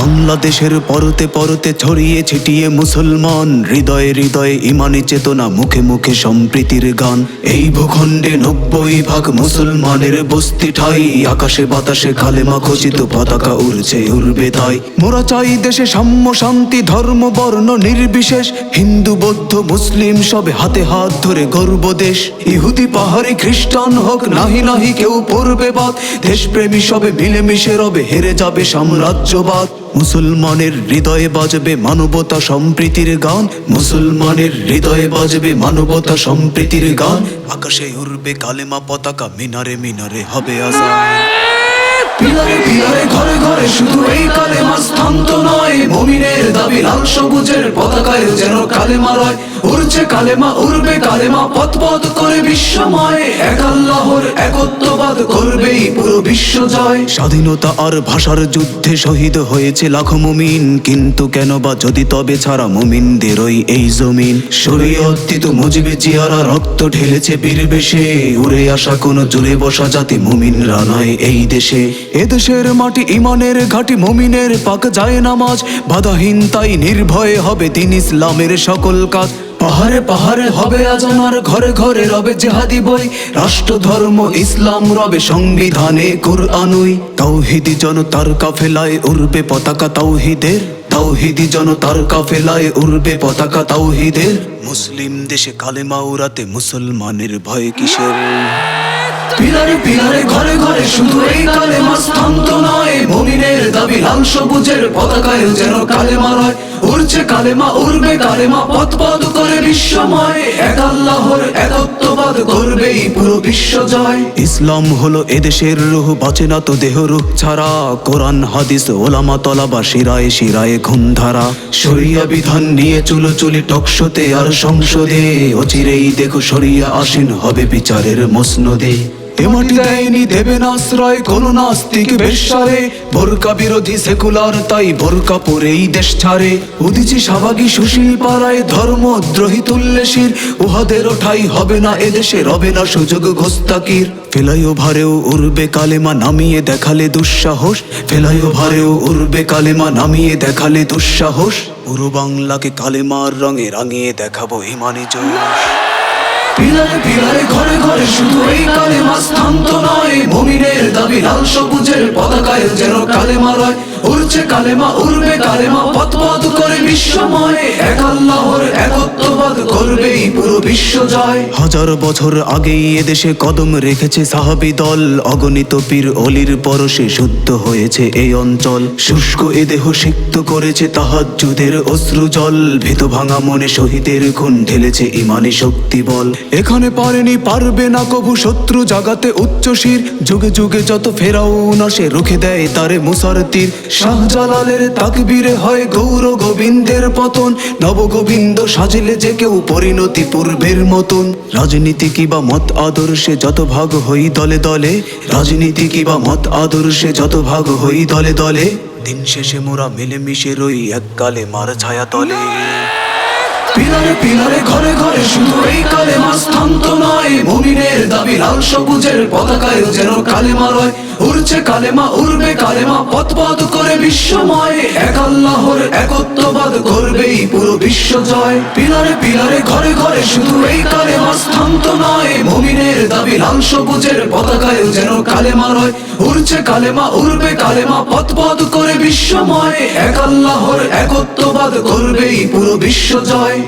বাংলাদেশের পরতে পরতে ছড়িয়ে ছিটিয়ে মুসলমান, হৃদয়ে হৃদয়ে ইমানি চেতনা, মুখে মুখে সম্প্রীতির গান। এই ভূখণ্ডে 90% মুসলমানের বস্তি ঠাই, আকাশে বাতাসে কালেমা খচিত পতাকা উড়ছে উড়বে তাই। মোরা চাই দেশে সাম্য শান্তি, ধর্ম বর্ণ নির্বিশেষ, হিন্দু বৌদ্ধ মুসলিম সবে হাতে হাত ধরে গর্ব দেশ। ইহুদি পাহাড়ি খ্রিস্টান হোক নাহি নাহি কেউ পড়বে বাদ, দেশপ্রেমী সবে মিলেমিশে রবে, হেরে যাবে সাম্রাজ্যবাদ। মুসলমানের হৃদয়ে বাজবে মানবতা সম্প্রীতির গান, মুসলমানের হৃদয়ে বাজবে মানবতা সম্প্রীতির গান। আকাশে উড়বে কালেমা পতাকা, মিনারে মিনারে হবে আজান। পিলারে পিলারে ঘরে ঘরে শুধু এই কালেমা স্থান্ত নয়, মুমিনের দাবি লাল সবুজের পতাকায় যেন কালেমা রয়। উড়ছে কালেমা উড়বে কালেমা, পথ পথ করে বিশ্বময়, এক আল্লাহর একত্ববাদ করবেই পুরো বিশ্ব জয়। স্বাধীনতা আর ভাষার যুদ্ধে শহীদ হয়েছে লাখো মুমিন, কিন্তু কেন বা যদি তবে ছাড়া মুমিনদেরই এই জমিন। শরীয়ত মুজিবে জিয়ারা রক্ত ঢেলেছে বীর বেশে, উড়ে আসা কোন জুড়ে বসা জাতি মুমিনরা নয় এই দেশে। এদেশের মাটি ইমানের ঘাটি, মুমিনের পাক যায় নামাজ, বাধাহীন তাই নির্ভয়ে হবে দিন ইসলামের সকল কাজ। পাহাড়ে পাহাড়ে হবে আজান আর ঘরে ঘরে রবে জেহাদি বই, রাষ্ট্র ধর্ম ইসলাম রবে সংবিধানে কুরআনুই। তাওহীদি জনতার কাফেলায় উড়বে পতাকা তাওহীদের, তাওহীদি জনতার কাফেলায় উড়বে পতাকা তাওহীদের। মুসলিম দেশে কালেমা উড়াতে মুসলমানের ভয় কিসের? পিলারে পিলারে ঘরে ঘরে শুধু এই কালেমা স্থান্ত নয়, মুমিনের দাবি লাল সবুজের পতাকায় যেন কালেমা রয়। উড়ছে কালেমা উড়বে কালেমা, পথ পথ করে বিশ্বময়, এক আল্লাহর একত্ববাদ করবেই পুরো বিশ্ব জয়। ইসলাম হলো এদেশের রূহ, বাঁচে না তো দেহ রূপ ছাড়া, কোরআন হাদিস ওলামা তলাবা শিরায় শিরায় খুনধারা। শরিয়া বিধান নিয়ে চুলোচুলি টকশোতে আর সংসদে, অচিরেই দেখো শরিয়া আসীন হবে বিচারের মসনদে। এ মাটি দেয়নি দেবে না আশ্রয় কোন নাস্তিক বেশ্যারে, বোরকা বিরোধী সেকুলার তাই বোরকা পরেই দেশ ছাড়ে। উদিচি সাবাগী সুশীল পাড়ায় ধর্মদ্রোহী তুল্যশীর, উহাদের ঠাই হবে না এদেশে, রবে না সুযোগ গোস্তাকির। ফ্লাইওভারেও উড়বে কালেমা নামিয়ে দেখালে দুঃসাহস, ফ্লাইওভারেও উড়বে কালেমা নামিয়ে দেখালে দুঃসাহস। পুরো বাংলাকে কালেমার রঙে রাঙিয়ে দেখাবো ইমানি জোশ। পিলারে পিলারে ঘরে ঘরে শুধু এই কালেমা স্থান্ত নয়, মুমিনের দাবি লাল সবুজের পতাকায় যেন কালেমা রয়। উড়ছে কালেমা উড়বে কালেমা, পথ পথ করে বিশ্বময়, এক আল্লাহর একত্ববাদ করবেই পুরো বিশ্ব জয়। হাজার বছর আগেই এদেশে কদম রেখেছে সাহাবী দল, অগণিত পীর অলির পরশে শুদ্ধ হয়েছে এই অঞ্চল। শুষ্ক এ দেহ সিক্ত করেছে তাহাজ্জুদের অশ্রু জল, ভীত ভাঙা মনে শহীদের খুন ঢেলেছে ইমানি শক্তি বল। এখানে পারেনি পারবে না কবু শত্রু জাগাতে উচ্চশির, যুগে যুগে যত ফেরাউন আসে রুখে দেয় তারে মুসার তীর। শাহজালালের তাকবীরে হয় গৌর গোবিন্দের পতন, নবগোবিন্দ সাজিলে যে কেউ পরিণতি পূর্বের মতন। রাজনীতি কিবা মত আদর্শে যত ভাগ হই দলে দলে, রাজনীতি কিবা মত আদর্শে যত ভাগ হই দলে দলে, দিন শেষে মোরা মিলেমিশে রই এককালে মার ছায়া তলে। পিলারে পিলারে ঘরে ঘরে শুধু এই কালেমা স্থান্ত নয়, মুমিনের দাবি লাল সবুজের পতাকায় যেন কালেমা রয়। উড়ছে কালেমা উড়বে কালেমা, পথ পথ করে বিশ্বময়, এক আল্লাহর একত্ববাদ করবেই পুরো বিশ্ব জয়। পিলারে পিলারে ঘরে ঘরে শুধু এই কালেমা স্থান্ত নয়, মুমিনের দাবি লাল সবুজের পতাকায় যেন কালেমা রয়। উড়ছে কালেমা উড়বে কালেমা, পথ পথ করে বিশ্বময়, এক আল্লাহর একত্ববাদ করবেই পুরো বিশ্ব জয়।